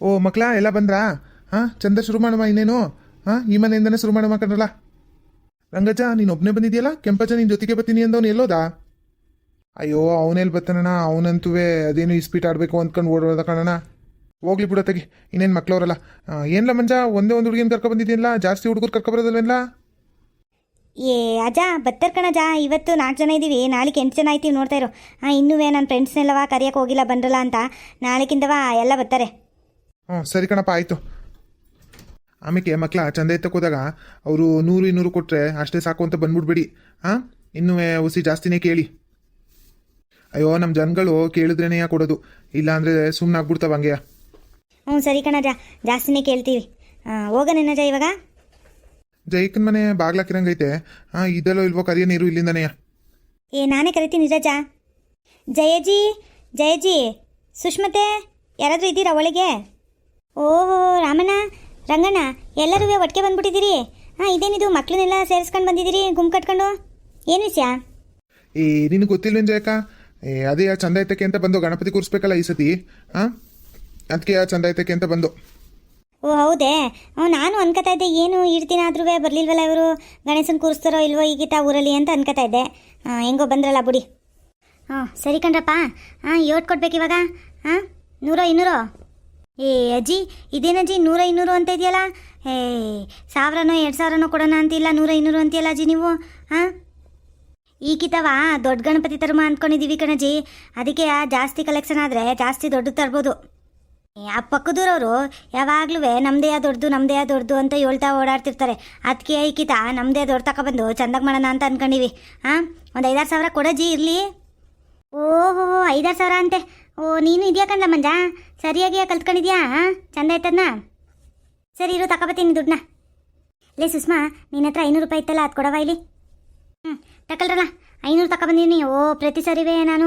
ಓ ಮಕ್ಳ ಎಲ್ಲ ಬಂದ್ರಾ? ಹಾಂ ಚಂದ ಶುರು ಮಾಡುವ ಇನ್ನೇನು. ಹಾಂ ಈ ಮನೆಯಿಂದನೇ ಶುರು ಮಾಡುವ ಕಣ್ರಲ್ಲ. ರಂಗಜ್ಜ ನೀನು ಒಬ್ಬನೇ ಬಂದಿದ್ಯಲ್ಲ, ಕೆಂಪಜ್ಜ ನಿನ್ನ ಜೊತೆಗೆ ಬರ್ತೀನಿ ಅಂದವನು ಎಲ್ಲೋದಾ? ಅಯ್ಯೋ ಅವನೆಲ್ಲಿ ಬರ್ತಾನಣ್ಣ, ಅವನಂತೂ ಅದೇನು ಇಸ್ಪೀಟ್ ಆಡಬೇಕು ಅಂದ್ಕೊಂಡು ಓಡೋದ ಕಣಣ್ಣ. ಹೋಗ್ಲಿ ಬಿಡತ್ತಾಗಿ, ಇನ್ನೇನು ಮಕ್ಳವ್ರಲ್ಲ. ಏನಿಲ್ಲ ಮಂಜ, ಒಂದೇ ಒಂದು ಹುಡುಗಿನ ಕರ್ಕೊ ಬಂದಿದ್ದೀನಲ್ಲ, ಜಾಸ್ತಿ ಹುಡುಗರು ಕರ್ಕೊಬರೋದಲ್ವೇನಲ್ಲ? ಏ ಅಜ್ಜ ಬತ್ತರ್ ಕಣಜ್ಜ, ಇವತ್ತು 4 ಜನ ಇದ್ದೀವಿ, ನಾಳೆಗೆ 8 ಜನ ಆಯ್ತೀವಿ. ನೋಡ್ತಾ ಇರೋ. ಇನ್ನೂ ನನ್ನ ಫ್ರೆಂಡ್ಸ್ನೆಲ್ಲವ ಕರಿಯೋಕೆ ಹೋಗಿಲ್ಲ, ಬಂದ್ರಲ್ಲ ಅಂತ. ನಾಳೆಗಿಂದವ ಎಲ್ಲ ಬರ್ತಾರೆ. ಹ್ಞೂ ಸರಿ ಕಣಪ್ಪ, ಆಯಿತು. ಆಮೇಲೆ ಮಕ್ಳ ಚಂದ ಎತ್ತಕ್ಕೆ ಹೋದಾಗ ಅವರು 100-200 ಕೊಟ್ಟರೆ ಅಷ್ಟೇ ಸಾಕು ಅಂತ ಬಂದ್ಬಿಡ್ಬೇಡಿ. ಹಾಂ ಇನ್ನೂ ಹುಸಿ ಜಾಸ್ತಿನೇ ಕೇಳಿ. ಅಯ್ಯೋ ನಮ್ಮ ಜನಗಳು ಕೇಳಿದ್ರೇನೇ ಕೊಡೋದು, ಇಲ್ಲಾಂದರೆ ಸುಮ್ಮನೆ ಆಗ್ಬಿಡ್ತಾವ ಹಂಗೆಯ. ಹ್ಞೂ ಸರಿ ಕಣಜ್ಜ, ಜಾಸ್ತಿನೇ ಕೇಳ್ತೀವಿ. ಹೋಗೋಣೇನಜ್ಜ ಇವಾಗ? ಜೈಕನ್ ಮನೆ ಬಾಗ್ಲಾಕಿರಂಗೈತೆ. ಹಾಂ ಇದೆಲ್ಲೋ ಇಲ್ವೋ ಕರಿಯ ನೀರು ಇಲ್ಲಿಂದನೆಯ? ನಾನೇ ಕರಿತೀನಿ ರಜಾ. ಜಯಜಿ, ಜಯಜಿ, ಸುಷ್ಮತೆ, ಯಾರಾದರೂ ಇದ್ದೀರಾ ಒಳಗೆ? ಓಹೋ ರಾಮಣ್ಣ, ರಂಗಣ್ಣ, ಎಲ್ಲರೂ ಒಟ್ಟಿಗೆ ಬಂದ್ಬಿಟ್ಟಿದ್ದೀರಿ. ಇದೇನಿದು ಮಕ್ಳನ್ನೆಲ್ಲ ಸೇರಿಸ್ಕೊಂಡು ಬಂದಿದ್ದೀರಿ ಗುಂಪು ಕಟ್ಕೊಂಡು? ಏನು ವಿಷಯ? ನಿನಗೆ ಗೊತ್ತಿಲ್ವೇನು ಜಯಕ? ಅದೇ ಚಂದ ಐತಕ್ಕೆ ಅಂತ ಬಂದು, ಗಣಪತಿ ಕೂರಿಸ್ಬೇಕಲ್ಲ ಈ ಸತಿ. ಹಾಂ ಅದಕ್ಕೆ ಚಂದ ಐತಕ್ಕೆ ಅಂತ ಬಂದು. ಓ ಹೌದೇ? ನಾನು ಅನ್ಕೋತಾ ಇದ್ದೆ, ಏನು ಇಡ್ತೀನಿ ಆದ್ರೂ ಬರಲಿಲ್ವಲ್ಲ ಇವರು, ಗಣೇಶನ ಕೂರಿಸ್ತಾರೋ ಇಲ್ವೋ ಈಗಿತ ಊರಲ್ಲಿ ಅಂತ ಅನ್ಕೋತಾ ಇದ್ದೆ. ಹೆಂಗೋ ಬಂದ್ರಲ್ಲ ಬುಡಿ. ಸರಿ ಕಣ್ರಪ್ಪ. ಏಟ್ ಕೊಡ್ಬೇಕು ಇವಾಗ? 100-200? ಅಜ್ಜಿ ಇದೇನಜ್ಜಿ 100-200 ಅಂತ ಇದೆಯಲ್ಲ? 1000-2000 ಕೊಡೋಣ ಅಂತಿಲ್ಲ, 100-200 ಅಂತೀಯಲ್ಲ ಅಜ್ಜಿ ನೀವು. ಈಗಿತವ ದೊಡ್ಡ ಗಣಪತಿ ತರ್ಮ ಅಂದ್ಕೊಂಡಿದ್ದೀವಿ ಕಣಜ್ಜಿ. ಅದಕ್ಕೆ ಜಾಸ್ತಿ ಕಲೆಕ್ಷನ್ ಆದರೆ ಜಾಸ್ತಿ ದೊಡ್ಡದು ತರ್ಬೋದು. ಆ ಪಕ್ಕದೂರವರು ಯಾವಾಗಲೂ ನಮ್ಮದೇ ದೊಡ್ಡದು ಅಂತ ಹೇಳ್ತಾ ಓಡಾಡ್ತಿರ್ತಾರೆ. ಅದಕ್ಕೆ ಈಕಿತ ನಮ್ಮದೇ ದೊಡ್ಡ ತಗೊಬಂದು ಚಂದಾಗಿ ಮಾಡೋಣ ಅಂತ ಅಂದ್ಕೊಂಡಿವಿ. ಒಂದು 5,000-6,000 ಕೊಡಜ್ಜಿ ಇರಲಿ. ಓಹೋ 5,000-6,000 ಅಂತೆ. ನೀನು ಇದೆಯಾ ಕಂಡ ಮಂಜ, ಸರಿಯಾಗಿ ಕಲ್ತ್ಕೊಂಡಿದ್ಯಾ? ಚಂದ ಆಯ್ತದನ್ನ. ಸರಿ ಇರು, ತಗೊಬತ್ತೀನಿ ದುಡ್ಡನ್ನ. ಲೇ ಸುಷ್ಮಾ, ನಿನ್ನ ಹತ್ರ 500 ರೂಪಾಯಿ ಇತ್ತಲ್ಲ, ಅದು ಕೊಡವ ಇಲ್ಲಿ. ತಗೊಳ್ರಲ್ಲ, 500 ತಗೊಬಂದೀನಿ. ಪ್ರತಿ ಸರಿವೇ ನಾನು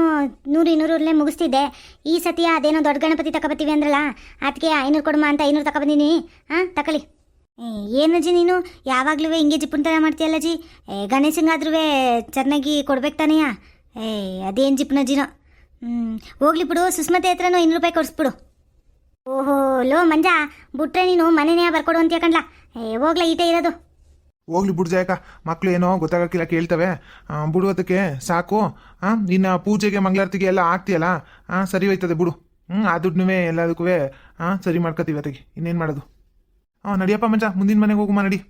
100-200 ಮುಗಿಸ್ತಿದ್ದೆ. ಈ ಸತಿಯ ಅದೇನೋ ದೊಡ್ಡ ಗಣಪತಿ ತಗೊಬತ್ತೀವಿ ಅಂದ್ರಲ್ಲ, ಅದಕ್ಕೆ 500 ಕೊಡಮ್ಮ ಅಂತ 500 ತಗೊಬಂದೀನಿ. ತಗೊಳ್ಳಿ. ಏನಜ್ಜಿ ನೀನು ಯಾವಾಗಲೂ ಹಿಂಗೆ ಜಿಪ್ಪುಂತನ ಮಾಡ್ತೀಯಲ್ಲ ಜಿ. ಗಣೇಶಂಗಾದ್ರೂ ಚೆನ್ನಾಗಿ ಕೊಡ್ಬೇಕು ತಾನೆಯಾ? ಅದೇನು ಜಿಪ್ಪುನಜ್ಜಿನೋ. ಹೋಗ್ಲಿ ಬಿಡು, ಸುಸ್ಮತೆ ಹತ್ರನೂ 500 ರೂಪಾಯಿ ಕೊಡಿಸ್ಬಿಡು. ಓಹೋ ಲೋ ಮಂಜ, ಬಿಟ್ರೆ ನೀನು ಮನೆನೇ ಬರ್ಕೊಡು ಅಂತ ಯಾಕಂಡ್ಲ. ಹೋಗ್ಲಾ ಈಟೇ ಇರೋದು. ಹೋಗ್ಲಿ ಬಿಡು ಜಾಯಕ, ಮಕ್ಳು ಏನೋ ಗೊತ್ತಾಗಕ್ಕಿಲ್ಲ ಕೇಳ್ತವೆ. ಬಿಡುವುದಕ್ಕೆ ಸಾಕು. ನಿನ್ನ ಪೂಜೆಗೆ ಮಂಗಳಾರತಿಗೆ ಎಲ್ಲ ಆಗ್ತೀಯಲ್ಲ, ಸರಿ ಹೋಯ್ತದೆ ಬಿಡು. ಆ ದುಡ್ಡನ್ನೇ ಎಲ್ಲದಕ್ಕೂ ಸರಿ ಮಾಡ್ಕೊತೀವಿ ಅದಕ್ಕೆ. ಇನ್ನೇನು ಮಾಡೋದು? ನಡಿಯಪ್ಪ ಮಂಜ, ಮುಂದಿನ ಮನೆಗೆ ಹೋಗುಮ ನಡಿ.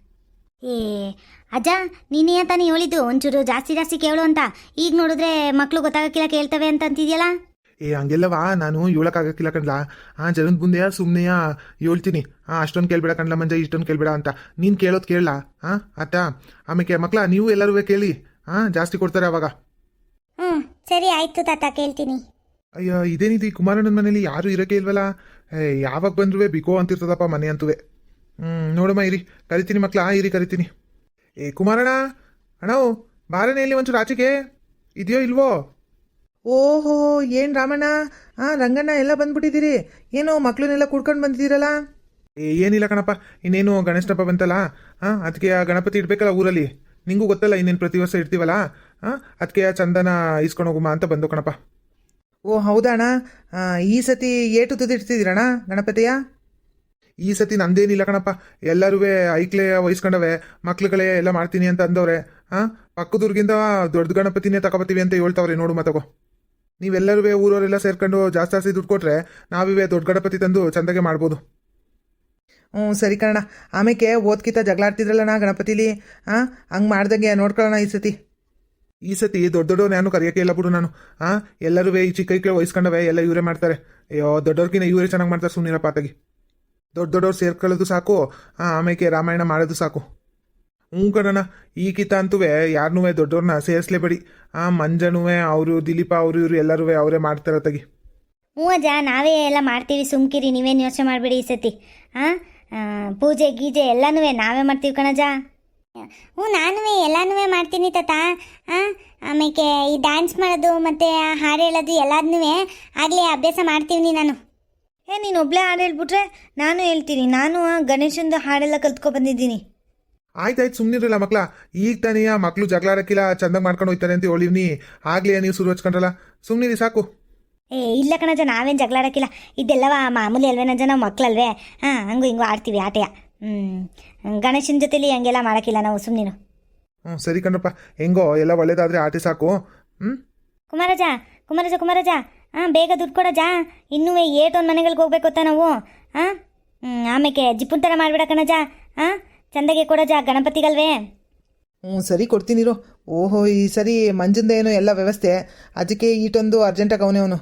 ಅಜ್ಜ ನೀನೇ ತಾನೇ ಹೇಳಿದ್ದು ಒಂಚೂರು ಜಾಸ್ತಿ ಕೇಳು ಅಂತ. ಈಗ ನೋಡಿದ್ರೆ ಮಕ್ಳು ಗೊತ್ತಾಗಕ್ಕಿಲ್ಲ ಕೇಳ್ತವೆ ಅಂತ ಅಂತಿದ್ಯಲ್ಲ. ಹಂಗೆಲ್ಲವಾ ನಾನು ಹೇಳಕ್ಕಾಗಕ್ಕಿಲ್ಲ ಕಣ್ಲಾ. ಜನದ ಮುಂದೆ ಸುಮ್ಮನೆಯ ಹೇಳ್ತೀನಿ. ಅಷ್ಟೊಂದು ಕೇಳ್ಬೇಡ ಕಣ್ಲ ಮಂಜ, ಇಷ್ಟೊಂದು ಕೇಳ್ಬೇಡ ಅಂತ. ನೀನು ಕೇಳೋದು ಕೇಳಲ್ಲ. ಆತ ಆಮೇಲೆ ಮಕ್ಳ ನೀವು ಎಲ್ಲರೂ ಕೇಳಿ. ಜಾಸ್ತಿ ಕೊಡ್ತಾರೆ ಅವಾಗ. ಸರಿ ಆಯ್ತು ತಾತ, ಕೇಳ್ತೀನಿ. ಅಯ್ಯೋ ಇದೇನಿದು, ಈ ಕುಮಾರಣ್ಣನ ಮನೇಲಿ ಯಾರು ಇರೋಕೆ ಇಲ್ವಲ್ಲ. ಯಾವಾಗ ಬಂದ್ರೂ ಬಿಕೋ ಅಂತಿರ್ತದಪ್ಪ ಮನೆ ಅಂತುವೆ. ನೋಡಮ್ಮ ಇರಿ, ಕರಿತೀನಿ ಮಕ್ಳ, ಇರಿ ಕರಿತೀನಿ. ಕುಮಾರಣ್ಣ, ಅಣ್ಣ ಬಾರನೇ ಇಲ್ಲಿ ಒಂಚೂರು ಆಚೆಗೆ. ಇದೆಯೋ ಇಲ್ವೋ? ಓಹೋ ಏನು ರಾಮಣ್ಣ, ರಂಗಣ್ಣ ಎಲ್ಲ ಬಂದ್ಬಿಟ್ಟಿದ್ದೀರಿ. ಏನೋ ಮಕ್ಳನ್ನೆಲ್ಲ ಕುಡ್ಕೊಂಡು ಬಂದಿದ್ದೀರಲ್ಲ? ಏನಿಲ್ಲ ಕಣಪ್ಪ, ಇನ್ನೇನು ಗಣೇಶನಪ್ಪ ಬಂತಲ್ಲ, ಅದಕ್ಕೆ ಗಣಪತಿ ಇಡ್ಬೇಕಲ್ಲ ಊರಲ್ಲಿ. ನಿಂಗೂ ಗೊತ್ತಲ್ಲ, ಇನ್ನೇನು ಪ್ರತಿ ವರ್ಷ ಇಡ್ತೀವಲ್ಲ. ಅದಕ್ಕೆ ಚಂದನ ಇಸ್ಕೊಂಡು ಹೋಗುಮ ಅಂತ ಬಂದು ಕಣಪ್ಪ. ಓ ಹೌದಣ್ಣ, ಈ ಸತಿ ಏಟು ತುದಿಡ್ತಿದ್ದೀರಣ್ಣ ಗಣಪತಿಯ? ಈ ಸತಿ ನಂದೇನಿಲ್ಲ ಕಣಪ್ಪ, ಎಲ್ಲರೂ ಐಕ್ಲೆ ವಹಿಸ್ಕೊಂಡವೆ. ಮಕ್ಳುಗಳೇ ಎಲ್ಲ ಮಾಡ್ತೀನಿ ಅಂತ ಅಂದವ್ರೆ. ಪಕ್ಕದೂರ್ಗಿಂತ ದೊಡ್ಡ ಗಣಪತಿನೇ ತಗೋಬತ್ತೀವಿ ಅಂತ ಹೇಳ್ತಾವ್ರೆ. ನೋಡು ಮತ್ತಗೋ, ನೀವೆಲ್ಲರೂ ಊರವರೆಲ್ಲ ಸೇರ್ಕೊಂಡು ಜಾಸ್ತಿ ದುಡ್ಡು ಕೊಟ್ರೆ ನಾವಿವೇ ದೊಡ್ಡ ಗಣಪತಿ ತಂದು ಚಂದಾಗೆ ಮಾಡ್ಬೋದು. ಸರಿ ಕಣ. ಆಮೇಲೆ ಓದ್ಕಿತ ಜಗಳಾಡ್ತಿದ್ರಲ್ಲಣ್ಣ ಗಣಪತಿಲಿ, ಹಂಗೆ ಮಾಡ್ದಂಗೆ ನೋಡ್ಕೊಳ್ಳೋಣ ಈ ಸತಿ ದೊಡ್ಡವ್ರು ನಾನು ಕರೆಯೋಕೆ ಇಲ್ಲ ಬಿಡು ನಾನು. ಎಲ್ಲರೂ ಈ ಚಿಕ್ಕ ಐಕ್ಲೆ ವಹಿಸ್ಕೊಂಡವೆ, ಎಲ್ಲ ಇವರೇ ಮಾಡ್ತಾರೆ. ಅಯ್ಯೋ ದೊಡ್ಡವ್ರಿಗಿನ ಇವರೇ ಚೆನ್ನಾಗಿ ಮಾಡ್ತಾರೆ, ಸುಮ್ಮನಿರಪ್ಪ ಆತಾಗಿ. ದೊಡ್ಡವ್ರು ಸೇರ್ಕೊಳ್ಳೋದು ಸಾಕು, ಆಮೇಲೆ ರಾಮಾಯಣ ಮಾಡೋದು ಸಾಕು. ಕಣಣ್ಣ, ಈಗಿತ ಅಂತೂ ಯಾರನ್ನೂ ದೊಡ್ಡವ್ರನ್ನ ಸೇರಿಸ್ಲೇಬೇಡಿ. ಮಂಜನೂ ಅವರು ದಿಲೀಪ ಅವರು ಇವರು ಎಲ್ಲರೂ ಅವರೇ ಮಾಡ್ತಾರೆ ತಗಿ. ಅಜ್ಜ ನಾವೇ ಎಲ್ಲ ಮಾಡ್ತೀವಿ, ಸುಮ್ಕಿರಿ, ನೀವೇನು ಯೋಚನೆ ಮಾಡಬೇಡಿ. ಈ ಸತಿ ಪೂಜೆ ಗೀಜೆ ಎಲ್ಲನೂ ನಾವೇ ಮಾಡ್ತೀವಿ ಕಣಜ. ನಾನು ಎಲ್ಲನೂ ಮಾಡ್ತೀನಿ ತಾತ. ಆಮೇಲೆ ಈ ಡ್ಯಾನ್ಸ್ ಮಾಡೋದು ಮತ್ತು ಹಾಡು ಹೇಳೋದು ಎಲ್ಲದನ್ನೂ ಆಗಲೇ ಅಭ್ಯಾಸ ಮಾಡ್ತೀವಿ ನಾನು. ನೀನು ಒಬ್ಳೇ ಹಾಡು ಹೇಳ್ಬಿಟ್ರೆ ನಾನು ಹೇಳ್ತೀನಿ. ನಾನು ಗಣೇಶಂದು ಹಾಡೆಲ್ಲ ಕಲ್ತ್ಕೊಬಂದಿದ್ದೀನಿ. ಆಯ್ತಾಯ್ತು ಸುಮ್ಮನಿರಲ್ಲ ಮಕ್ಳ. ಈಗ ತಾನೇ ಮಕ್ಳು ಜಗಳಾಡಕ್ಕಿಲ್ಲ, ಚಂದಾಗಿ ಮಾಡ್ಕೊಂಡು ಹೋಗ್ತಾರೆ ಅಂತ ಹೇಳಿವ್ನಿ. ಆಗ್ಲೇ ನೀವು ಶುರು ಹಚ್ಕೊಂಡ್ರಲ್ಲ, ಸುಮ್ಮನಿರಿ ಸಾಕು. ಇಲ್ಲ ಕಣಜ, ನಾವೇನು ಜಗಳಾಡೋಕ್ಕಿಲ್ಲ. ಇದೆಲ್ಲವ ಮಾಮೂಲಿ ಅಲ್ವೇ ನಜ್ಜ, ನಾವು ಮಕ್ಕಳಲ್ವೇ. ಹಾಂ, ಹಂಗೂ ಹಿಂಗೂ ಆಡ್ತೀವಿ ಆಟೆಯ. ಗಣೇಶನ ಜೊತೆಲಿ ಹಂಗೆಲ್ಲ ಮಾಡೋಕ್ಕಿಲ್ಲ ನಾವು, ಸುಮ್ಮನೆ. ಸರಿ ಕಣಪ್ಪ, ಹೆಂಗೋ ಎಲ್ಲ ಒಳ್ಳೇದಾದರೆ ಆಟೆ ಸಾಕು. ಕುಮಾರಜ ಕುಮಾರಜ ಕುಮಾರಜ, ಹಾಂ ಬೇಗ ದುಡ್ಡು ಕೊಡಜ. ಇನ್ನೂ ಏಟೊಂದು ಮನೆಗಳಿಗೆ ಹೋಗ್ಬೇಕು ಗೊತ್ತಾ ನಾವು. ಹಾಂ, ಆಮೇಲೆ ಜಿಪ್ಪುನ್ ಥರ ಮಾಡಿಬಿಡ ಕಣಜ. ಹಾಂ, ಚಂದಗೆ ಕೊಡಜ ಗಣಪತಿಗಲ್ವೇ. ಸರಿ ಕೊಡ್ತೀನಿರು. ಓಹೋ, ಈ ಸರಿ ಮಂಜಂದ ಏನೋ ಎಲ್ಲ ವ್ಯವಸ್ಥೆ, ಅದಕ್ಕೆ ಈಟೊಂದು ಅರ್ಜೆಂಟಾಗಿ ಅವನೇ.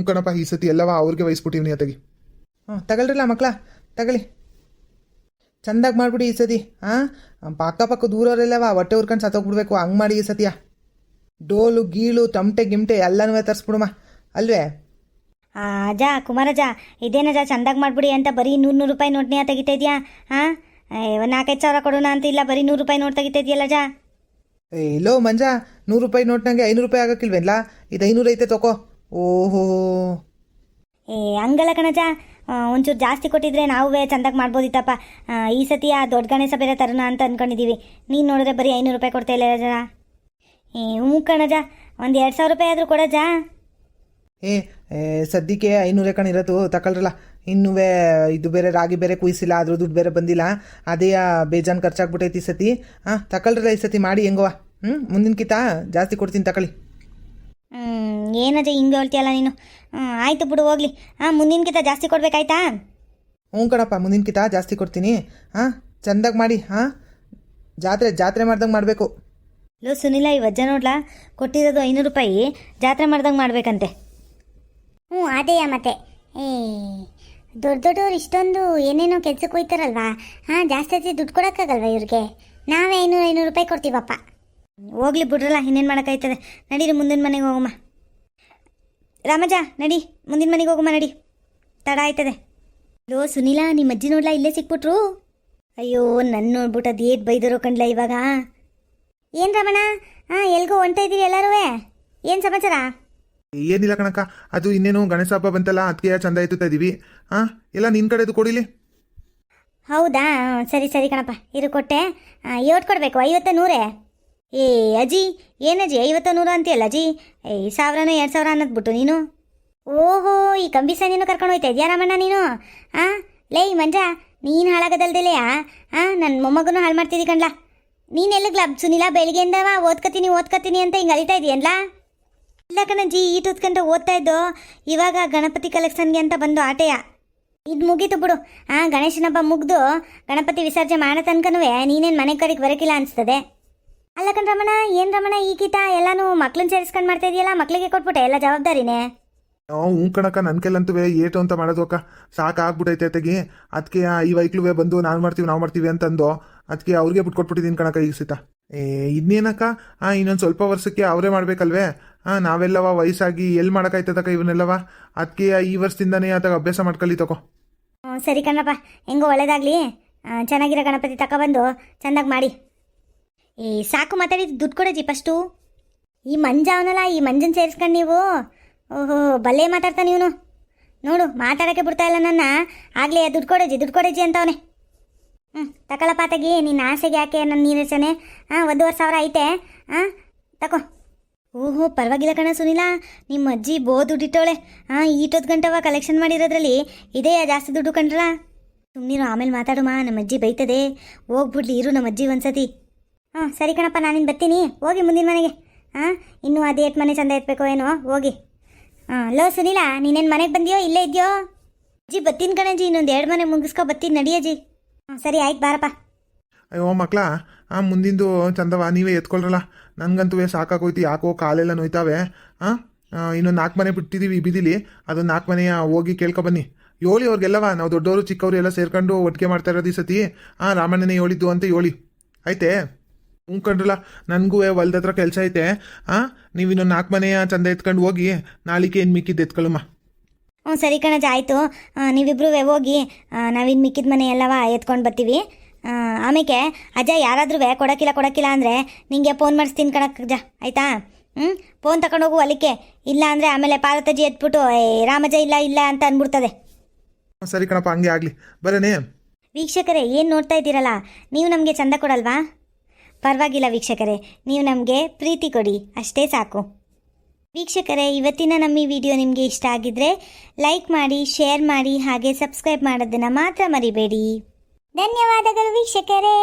ಕಣಪ್ಪ, ಈ ಸತಿ ಎಲ್ಲವ ಅವ್ರಿಗೆ ವಹಿಸ್ಬಿಟ್ಟಿವ್ನಿ ಅತ್ತಗಿ. ತಗೊಳ್ರಲ್ಲ ಮಕ್ಕಳ, ತಗೊಳ್ಳಿ. ಚಂದಾಗಿ ಮಾಡಿಬಿಡಿ ಈ ಸತಿ. ಅಕ್ಕಪಕ್ಕ ದೂರವರೆಲ್ಲವ ಹೊಟ್ಟೆ ಉರ್ಕೊಂಡು ಸತ್ತೋಗ್ಬಿಡ್ಬೇಕು, ಹಂಗೆ ಮಾಡಿ ಈ ಸತಿಯ. ಡೋಲು ಗೀಳು ತಮಟೆ ಗಿಮಟೆ ಎಲ್ಲನೂ ತರಿಸ್ಬಿಡಮ್ಮ, ಅಲ್ವೇ? ಅಜ ಕುಮಾರಜ, ಇದೇನಜ ಚಂದಾಗಿ ಮಾಡ್ಬಿಡಿ ಅಂತ ಬರೀ 100 ರೂಪಾಯಿ ನೋಟ್ನೇ ತೆಗಿತಾ ಇದೆಯಾ? ಹಾಂ, ಒಂದು 4-5 ಸಾವಿರ ಕೊಡೋಣ ಅಂತ ಇಲ್ಲ, ಬರೀ 100 ರೂಪಾಯಿ ನೋಟ್ ತೆಗಿತಾ ಇದೆಯಲ್ಲಜ. ಇಲ್ಲೋ ಮಂಜ, 100 ರೂಪಾಯಿ ನೋಟ್ನಾಗೆ 500 ರೂಪಾಯಿ ಆಗೋಕ್ಕಿಲ್ವೇನ್ಲ? ಇದು 500 ಐತೆ ತಗೋ. ಓಹೋ, ಹಂಗಲ್ಲ ಕಣಜ, ಒಂಚೂರು ಜಾಸ್ತಿ ಕೊಟ್ಟಿದ್ರೆ ನಾವು ಚಂದಾಗಿ ಮಾಡ್ಬೋದಿತ್ತಪ್ಪ. ಈ ಸತಿ ಆ ದೊಡ್ಡ ಗಣೇಶ ಬೇರೆ ತರೋಣ ಅಂತ ಅಂದ್ಕೊಂಡಿದ್ದೀವಿ. ನೀನು ನೋಡಿದ್ರೆ ಬರೀ 500 ರೂಪಾಯಿ ಕೊಡ್ತಾ ಇಲ್ಲ ರಜ. ಹ್ಞೂ ಕಣಜ, ಒಂದು 2,000 ರೂಪಾಯಿ ಆದರೂ ಕೊಡಜ. ಸದ್ಯಕ್ಕೆ 500 ಕಣಿರೋದು, ತಗೊಳ್ರಲ್ಲ. ಇನ್ನೂ ಇದು ಬೇರೆ ರಾಗಿ ಬೇರೆ ಕುಯ್ಸಿಲ್ಲ, ಅದ್ರ ದುಡ್ಡು ಬೇರೆ ಬಂದಿಲ್ಲ, ಅದೇ ಬೇಜಾನ್ ಖರ್ಚಾಗ್ಬಿಟ್ಟೈತಿ ಈ ಸತಿ. ತಗೊಳ್ರಲ್ಲ, ಈ ಸತಿ ಮಾಡಿ ಹೆಂಗವ. ಮುಂದಿನಕಿತ ಜಾಸ್ತಿ ಕೊಡ್ತೀನಿ, ತಗೊಳ್ಳಿ. ಏನಜ ಹಿಂಗೆ ಹೇಳ್ತೀಯಲ್ಲ ನೀನು. ಆಯಿತು ಬಿಡು, ಹೋಗ್ಲಿ. ಮುಂದಿನಕಿತ ಜಾಸ್ತಿ ಕೊಡ್ಬೇಕಾಯ್ತಾ? ಕಣಪ್ಪ, ಮುಂದಿನಕಿತ ಜಾಸ್ತಿ ಕೊಡ್ತೀನಿ. ಚಂದಾಗಿ ಮಾಡಿ. ಜಾತ್ರೆ ಮಾಡ್ದಂಗೆ ಮಾಡಬೇಕು. ಲೋ ಸುನಿಲ, ಈ ವಜ್ಜ ನೋಡ್ಲಾ, ಕೊಟ್ಟಿರೋದು 500 ರೂಪಾಯಿ ಜಾತ್ರೆ ಮಾಡ್ದಂಗೆ ಮಾಡ್ಬೇಕಂತೆ. ಅದೇಯ ಮತ್ತೆ ದೊಡ್ಡವ್ರು ಇಷ್ಟೊಂದು ಏನೇನೋ ಕೆಲ್ಸಕ್ಕೆ ಹೋಯ್ತಾರಲ್ವಾ. ಜಾಸ್ತಿ ದುಡ್ಡು ಕೊಡೋಕ್ಕಾಗಲ್ವ ಇವ್ರಿಗೆ? ನಾವೇ 500 ರೂಪಾಯಿ ಕೊಡ್ತೀವಪ್ಪ. ಹೋಗ್ಲಿ ಬಿಡ್ರಲ್ಲ, ಇನ್ನೇನು ಮಾಡೋಕ್ಕಾಯ್ತದೆ. ನಡೀರಿ ಮುಂದಿನ ಮನೆಗೆ ಹೋಗಮ್ಮ. ರಾಮಜ ನಡಿ, ಮುಂದಿನ ಮನೆಗೆ ಹೋಗಮ್ಮ, ನಡಿ, ತಡ ಆಯ್ತದೆ. ಲೋ ಸುನಿಲ, ನಿಮ್ಮ ಅಜ್ಜಿ ನೋಡ್ಲಾ, ಇಲ್ಲೇ ಸಿಕ್ಬಿಟ್ರು. ಅಯ್ಯೋ, ನನ್ನ ನೋಡ್ಬಿಟ್ಟು ಅದು ಏಟ್ ಬೈದರೋ ಕಂಡ್ಲ ಇವಾಗ. ಏನು ರಮಣ, ಎಲ್ಗೋ ಹೊಂಟ ಇದ್ದೀವಿ ಎಲ್ಲರೂ? ಏನು ಸಮಾಚಾರ? ಏನಿಲ್ಲ ಕಣಕ್ಕ, ಅದು ಇನ್ನೇನು ಗಣೇಶ ಹಬ್ಬ ಬಂತಲ್ಲ, ಅದಕ್ಕೆ ಚಂದ ಎತ್ತುತ್ತಾ ಇದೀವಿ. ಎಲ್ಲ ನಿನ್ನ ಕಡೆದು ಕೊಡಿಲಿ. ಹೌದಾ, ಸರಿ ಸರಿ ಕಣಪ್ಪ, ಇರು ಕೊಟ್ಟೆ. ಏಟ್ ಕೊಡಬೇಕು? 50 100? ಅಜ್ಜಿ, ಏನಜ್ಜಿ 50 100 ಅಂತೀಯಲ್ಲ ಅಜ್ಜಿ? 1000 2,000 ಅನ್ನೋದ್ಬಿಟ್ಟು ನೀನು. ಓಹೋ, ಈ ಕಂಬಿಸ ನೀನು ಕರ್ಕೊಂಡು ಹೋಯ್ತಾ ಇದೆಯಾ ರಾಮಣ್ಣ ನೀನು? ಲೇ ಮಂಜ, ನೀನು ಹಾಳಾಗದಲ್ದೆಲೆಯಾ? ನನ್ನ ಮೊಮ್ಮಗನೂ ಹಾಳು ಮಾಡ್ತಿದ್ದಿ ಕಣ್ಲಾ. ನೀನು ಎಲ್ಲಿಗ್ಲಾ ಸುನಿಲ? ಬೆಳಿಗ್ಗೆಯಿಂದವ ಓದ್ಕತೀನಿ ಅಂತ ಹಿಂಗೆ ಅಲಿತಾ ಇದೆಯಲ್ಲ? ಇಲ್ಲ ಕಣಜ್ಜಿ, ಈಟೊತ್ಕಂತ ಓದ್ತಾ ಇದ್ದೋ, ಇವಾಗ ಗಣಪತಿ ಕಲೆಕ್ಷನ್ಗೆ ಅಂತ ಬಂದು ಆಟೆಯ. ಇದು ಮುಗೀತು ಬಿಡು. ಗಣೇಶನ ಹಬ್ಬ ಮುಗ್ದು ಗಣಪತಿ ವಿಸರ್ಜನೆ ಮಾಡೋ ತನಕನೂ ನೀನೇನು ಮನೆ ಕಡೆಗೆ ಬರೋಕಿಲ್ಲ ಅನಿಸ್ತದೆ. ಅಲ್ಲ ಕಣ್ ರಮಣ, ಏನು ರಮಣ ಈಗೀತ ಎಲ್ಲನೂ ಮಕ್ಳನ್ನ ಸೇರಿಸ್ಕೊಂಡು ಮಾಡ್ತಾ ಇದೆಯಲ್ಲ, ಮಕ್ಳಿಗೆ ಕೊಟ್ಬಿಟ್ಟೆ ಎಲ್ಲ ಜವಾಬ್ದಾರಿನೇ? ಕಣಕ್ಕ, ನನ್ನ ಕೈಲಂತೂ ಏಟು ಅಂತ ಮಾಡೋದು ಅಕ್ಕ ಸಾಕಾಗ್ಬಿಟ್ಟೈತೆ ತೆಗಿ. ಅದಕ್ಕೆ ಈ ವೈಕ್ಲುವೆ ಬಂದು ನಾವು ಮಾಡ್ತೀವಿ ಅಂತಂದು ಅದಕ್ಕೆ ಅವ್ರಿಗೆ ಬಿಟ್ಕೊಟ್ಬಿಟ್ಟಿದ್ದೀನಿ ಕಣಕ್ಕ ಈಗ ಸೀತ. ಇನ್ನೇನಕ್ಕ, ಇನ್ನೊಂದು ಸ್ವಲ್ಪ ವರ್ಷಕ್ಕೆ ಅವರೇ ಮಾಡ್ಬೇಕಲ್ವೇ? ನಾವೆಲ್ಲವ ವಯಸ್ಸಾಗಿ ಎಲ್ಲಿ ಮಾಡೋಕ್ಕಾಯ್ತದಕ್ಕ ಇವನ್ನೆಲ್ಲವ. ಅದಕ್ಕೆ ಈ ವರ್ಷದಿಂದನೇ ಆತಾಗ ಅಭ್ಯಾಸ ಮಾಡ್ಕೊಳ್ಳಿ ತಗೋ. ಸರಿ ಕಣಪ್ಪ, ಹೆಂಗೋ ಒಳ್ಳೇದಾಗಲಿ. ಚೆನ್ನಾಗಿರೋ ಗಣಪತಿ ತಗೊಬಂದು ಚೆಂದಾಗಿ ಮಾಡಿ. ಸಾಕು ಮಾತಾಡಿದ್ದು, ದುಡ್ಡು ಕೊಡಜ್ಜಿ ಫಸ್ಟು. ಈ ಮಂಜ ಅವನಲ್ಲ, ಈ ಮಂಜನ ಸೇರಿಸ್ಕೊಂಡು ನೀವು. ಓಹೋ, ಭಲೇ ಮಾತಾಡ್ತಾನೆ ಇವನು. ನೋಡು, ಮಾತಾಡೋಕ್ಕೆ ಬಿಡ್ತಾ ಇಲ್ಲ ನನ್ನ. ಆಗಲೇ ದುಡ್ಡು ಕೊಡಜ್ಜಿ ಅಂತವನೆ. ತಗೊಳಪ್ಪ ತಗಿ, ನಿನ್ನ ಆಸೆಗೆ ಯಾಕೆ ನನ್ನ ನೀರಸನೆ. 1,500 ಐತೆ. ತಗೋ. ಓಹೋ, ಪರವಾಗಿಲ್ಲ ಕಣ ಸುನಿಲ, ನಿಮ್ಮ ಅಜ್ಜಿ ದುಡ್ಡಿಟ್ಟವಳೆ. ಈಟೊತ್ತು ಗಂಟವ ಕಲೆಕ್ಷನ್ ಮಾಡಿರೋದ್ರಲ್ಲಿ ಇದೇ ಜಾಸ್ತಿ ದುಡ್ಡು ಕಂಡ್ರ. ಸುಮ್ಮನಿರು, ಆಮೇಲೆ ಮಾತಾಡುಮ್ಮ, ನಮ್ಮ ಅಜ್ಜಿ ಬೈತದೆ. ಹೋಗ್ಬಿಡ್ಲಿ ಇರು ನಮ್ಮ ಅಜ್ಜಿ ಒಂದ್ಸತಿ. ಸರಿ ಕಣಪ್ಪ, ನಾನಿನ್ನು ಬರ್ತೀನಿ. ಹೋಗಿ ಮುಂದಿನ ಮನೆಗೆ. ಇನ್ನೂ ಅದೇ ಮನೆ ಚಂದ ಎತ್ಬೇಕೋ ಏನೋ, ಹೋಗಿ. ಲೋ ಸುನಿಲ, ನೀನೇನು ಮನೆಗೆ ಬಂದಿಯೋ ಇಲ್ಲೇ ಇದೆಯೋ? ಅಜ್ಜಿ ಬರ್ತೀನಿ ಕಣಜ್ಜಿ, ಇನ್ನೊಂದು 2 ಮನೆ ಮುಗಿಸ್ಕೊ ಬರ್ತೀನಿ, ನಡಿಯಜ್ಜಿ. ಸರಿ ಆಯ್ತು, ಬಾರಪ್ಪ. ಅಯ್ಯೋ ಮಕ್ಳ, ಮುಂದಿಂದು ಚಂದವ ನೀವೇ ಎತ್ಕೊಳ್ರಲ್ಲ. ನನಗಂತೂ ಸಾಕಾಗೋಯ್ತು, ಯಾಕೋ ಕಾಲೆಲ್ಲ ನೋಯ್ತಾವೆ. ಇನ್ನೊಂದು 4 ಮನೆ ಬಿಟ್ಟಿದ್ದೀವಿ ಬೀದಿಲಿ, ಅದೊಂದು 4 ಮನೆಯ ಹೋಗಿ ಕೇಳ್ಕೊಬನ್ನಿ. ಹೇಳಿ ಅವ್ರಿಗೆಲ್ಲವ, ನಾವು ದೊಡ್ಡವರು ಚಿಕ್ಕವರು ಎಲ್ಲ ಸೇರ್ಕೊಂಡು ಒಟ್ಟಿಗೆ ಮಾಡ್ತಾ ಇರೋದು ಈ ಸತಿ. ರಾಮಣ್ಣನೇ ಹೇಳಿದ್ದು ಅಂತ ಹೇಳಿ, ಆಯ್ತೇ? ಕಂಡ್ರಲ್ಲ, ನನಗೂ ಹೊಲ್ದ ಹತ್ರ ಕೆಲಸ ಐತೆ. ನೀವು ಇನ್ನೊಂದು 4 ಮನೆಯ ಚಂದ ಎತ್ಕೊಂಡು ಹೋಗಿ, ನಾಳಿಕೆ ಏನು ಮಿಕ್ಕಿದ್ದು ಎತ್ಕೊಳ್ಳಮ್ಮ. ಸರಿ ಕಣಜ, ಆಯಿತು. ನೀವಿಬ್ರು ಹೋಗಿ, ನಾವಿನ್ನು ಮಿಕ್ಕಿದ ಮನೆ ಎಲ್ಲವ ಎತ್ಕೊಂಡು ಬರ್ತೀವಿ. ಆಮೇಲೆ ಅಜ್ಜ ಯಾರಾದ್ರೂ ಕೊಡೋಕ್ಕಿಲ್ಲ ಅಂದರೆ ನಿಂಗೆ ಫೋನ್ ಮಾಡಿಸ್ತೀನಿ ಕಣಜ್ಜ, ಆಯಿತಾ? ಫೋನ್ ತಗೊಂಡೋಗು ಹೊಲಿಕೆ. ಇಲ್ಲ ಅಂದರೆ ಆಮೇಲೆ ಪಾರ್ವತಜ್ಜಿ ಎತ್ಬಿಟ್ಟು ರಾಮಜ್ಜ ಇಲ್ಲ ಅಂತ ಅಂದ್ಬಿಡ್ತದೆ. ಸರಿ ಕಣಪ್ಪ, ಹಂಗೆ ಆಗಲಿ, ಬರನೇ. ವೀಕ್ಷಕರೇ, ಏನು ನೋಡ್ತಾ ಇದ್ದೀರಲ್ಲ, ನೀವು ನಮಗೆ ಚಂದ ಕೊಡಲ್ವಾ? ಪರವಾಗಿಲ್ಲ ವೀಕ್ಷಕರೇ, ನೀವು ನಮಗೆ ಪ್ರೀತಿ ಕೊಡಿ, ಅಷ್ಟೇ ಸಾಕು. ವೀಕ್ಷಕರೇ, ಇವತ್ತಿನ ನಮ್ಮ ಈ ವಿಡಿಯೋ ನಿಮಗೆ ಇಷ್ಟ ಆಗಿದ್ರೆ ಲೈಕ್ ಮಾಡಿ, ಶೇರ್ ಮಾಡಿ, ಹಾಗೆ ಸಬ್ಸ್ಕ್ರೈಬ್ ಮಾಡೋದನ್ನು ಮಾತ್ರ ಮರಿಬೇಡಿ. ಧನ್ಯವಾದಗಳು ವೀಕ್ಷಕರೇ.